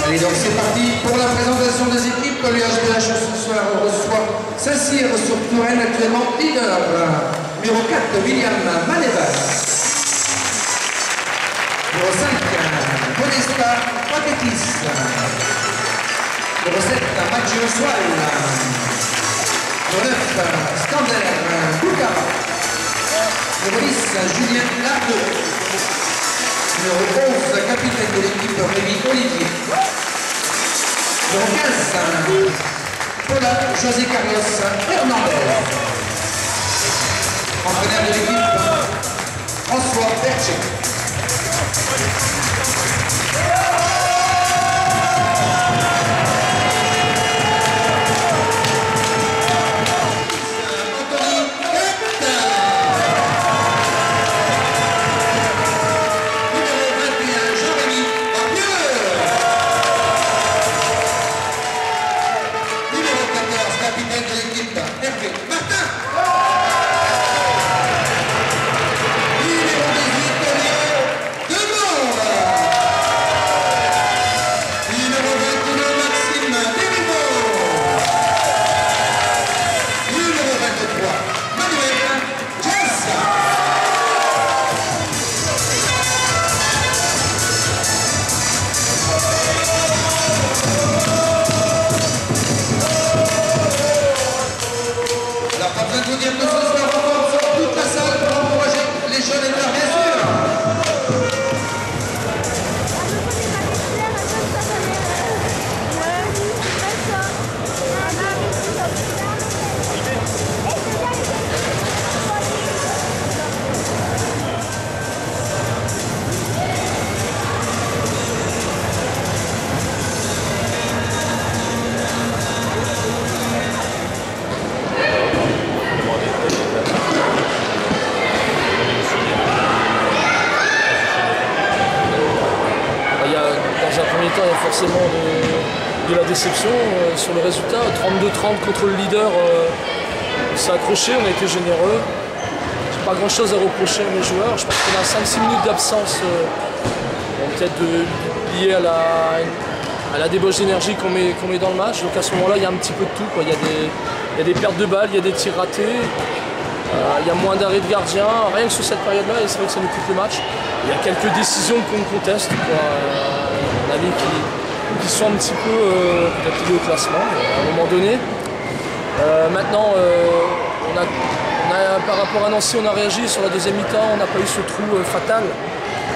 Allez, donc c'est parti pour la présentation des équipes. Le HBH ce soir reçoit Saint-Cyr sur Touraine, actuellement leader. Numéro 4, William Manevas. Numéro 5, Podesta Paquetis. Numéro 7, Maggio Soal. Numéro 9, Skander Bouka. Numéro 10, Julien Lardeux. Numéro 11, capitaine de l'équipe Rémi Olivier. Numéro 15, Paula José Carlos Hernandez. Entraîneur de l'équipe, François Berger. Il y a forcément de la déception sur le résultat. 32-30 contre le leader, on s'est accroché, on a été généreux. J'ai pas grand chose à reprocher à mes joueurs. Je pense qu'on a 5-6 minutes d'absence, peut-être liée à la débauche d'énergie qu'on met dans le match. Donc à ce moment-là, il y a un petit peu de tout, quoi. Il y a des pertes de balles, il y a des tirs ratés, il y a moins d'arrêts de gardien, rien que sur cette période-là, et c'est vrai que ça nous coûte le match. Il y a quelques décisions qu'on conteste, quoi. On a mis qui sont un petit peu peut-être liés au classement à un moment donné. Maintenant, par rapport à Nancy, on a réagi sur la deuxième mi-temps, on n'a pas eu ce trou fatal.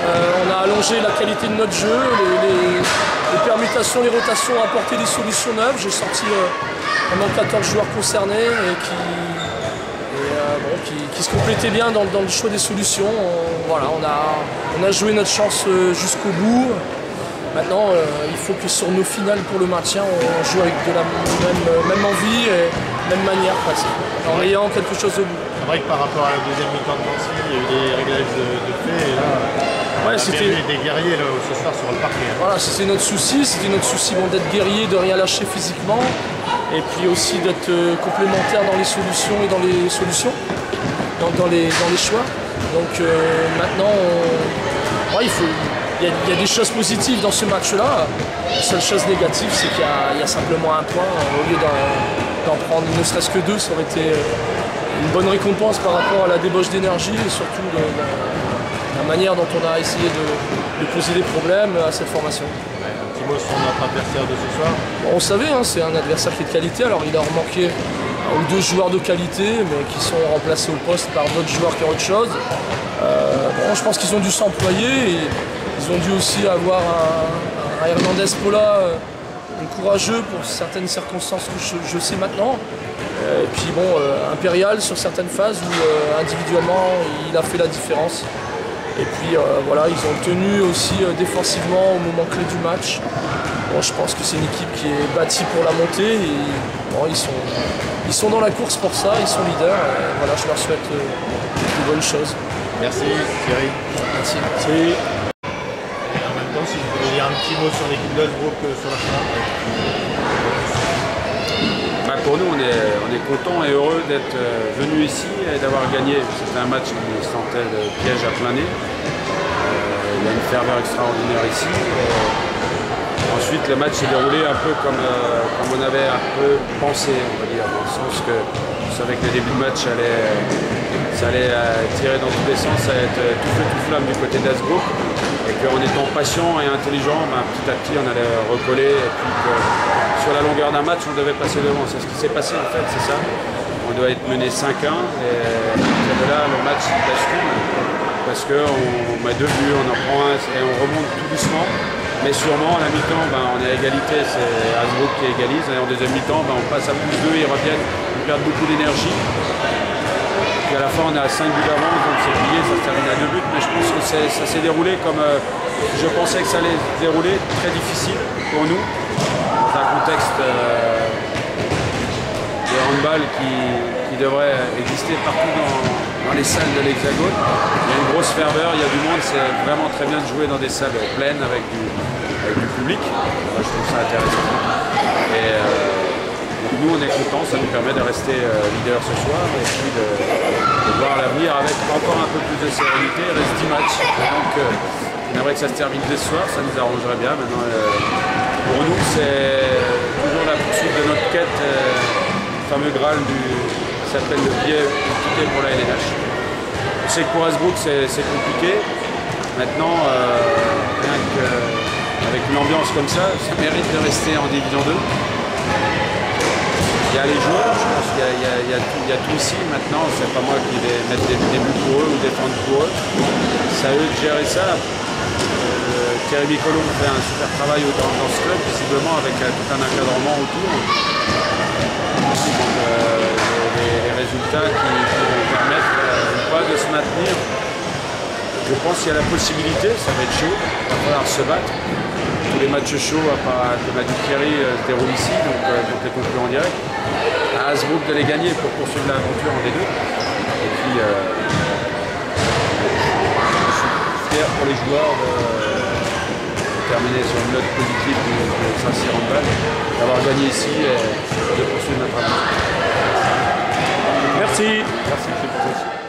On a allongé la qualité de notre jeu, les permutations, les rotations ont apporté des solutions neuves. J'ai sorti pendant 14 joueurs concernés et qui se complétaient bien dans le choix des solutions. Voilà, on a joué notre chance jusqu'au bout. Maintenant, il faut que sur nos finales pour le maintien, on joue avec de la même envie et même manière presque, en ayant quelque chose au bout. C'est vrai que par rapport à la deuxième mi-temps de Nancy, il y a eu des réglages de fait et là, ouais, c'était des guerriers là, ce soir sur le parquet. Voilà, c'était notre souci d'être guerrier, de rien lâcher physiquement et puis aussi d'être complémentaire dans les solutions et dans les solutions, dans les choix. Donc maintenant, il y a des choses positives dans ce match-là. La seule chose négative, c'est qu'il y a simplement un point. Au lieu d'en prendre ne serait-ce que deux, ça aurait été une bonne récompense par rapport à la débauche d'énergie et surtout la manière dont on a essayé de poser des problèmes à cette formation. Un petit mot sur notre adversaire de ce soir. Bon, on savait, hein, c'est un adversaire qui est de qualité. Alors il leur manquait un ou deux joueurs de qualité, mais qui sont remplacés au poste par d'autres joueurs qui ont autre chose. Je pense qu'ils ont dû s'employer. Ils ont dû aussi avoir un Hernandez Paula courageux pour certaines circonstances que je sais maintenant. Et puis bon, Impérial sur certaines phases où individuellement il a fait la différence. Et puis voilà, ils ont tenu aussi défensivement au moment clé du match. Bon, je pense que c'est une équipe qui est bâtie pour la montée. Et, bon, ils sont dans la course pour ça, ils sont leaders. Et, voilà, je leur souhaite de bonnes choses. Merci Thierry. Merci. Si je voulais dire un petit mot sur l'équipe d'Osbrook sur la finale. Pour nous, on est contents et heureux d'être venus ici et d'avoir gagné. C'était un match qui sentait le piège à plein nez. Il y a une ferveur extraordinaire ici. Ensuite, le match s'est déroulé un peu comme on avait un peu pensé, on va dire, dans le sens que je savais que le début de match ça allait tirer dans tous les sens, ça allait être tout feu tout flamme du côté d'Azbrook, et qu'en étant patient et intelligent, petit à petit on allait recoller, et puis que sur la longueur d'un match on devait passer devant. C'est ce qui s'est passé en fait, c'est ça. On doit être mené 5-1 et de là le match bascule parce qu'on met 2 buts, on en prend un et on remonte tout doucement. Mais sûrement, à la mi-temps, on est à égalité, c'est Azbrook qui égalise. Et en deuxième mi-temps, on passe à +2, ils reviennent, ils perdent beaucoup d'énergie. Puis à la fin, on est à 5 buts d'avance, donc c'est plié, ça se termine à 2 buts. Mais je pense que ça s'est déroulé comme je pensais que ça allait se dérouler, très difficile pour nous, dans un contexte de handball qui devrait exister partout dans les salles de l'Hexagone. Il y a une grosse ferveur, il y a du monde, c'est vraiment très bien de jouer dans des salles pleines avec du public. Moi, je trouve ça intéressant. Et donc nous on est contents, ça nous permet de rester leader ce soir et puis de voir l'avenir avec encore un peu plus de sérénité. Il reste 10 matchs, donc on aimerait que ça se termine dès ce soir, ça nous arrangerait bien. Maintenant, pour nous c'est toujours la poursuite de notre quête, le fameux Graal qui s'appelle le billet pour la LNH. Je sais que pour Azbrook c'est compliqué. Maintenant, rien qu'avec une ambiance comme ça mérite de rester en Division 2. Il y a les joueurs, je pense qu'il y a tout ici. Maintenant, c'est pas moi qui vais mettre des buts pour eux ou défendre pour eux. C'est à eux de gérer ça. Thierry Bicolon fait un super travail dans ce club, visiblement avec tout un encadrement autour. Les résultats qui vont permettre ou pas de se maintenir. Je pense qu'il y a la possibilité, ça va être chaud, il va falloir se battre. Tous les matchs chauds, comme a dit Thierry, se déroulent ici, donc contre les concurrents en direct. À Azbrook de les gagner pour poursuivre l'aventure en D2. Et puis, je suis fier pour les joueurs de terminer sur une note positive de Saint-Cyr handball, d'avoir gagné ici et de poursuivre notre aventure. Merci. Merci, c'est pour vous aussi.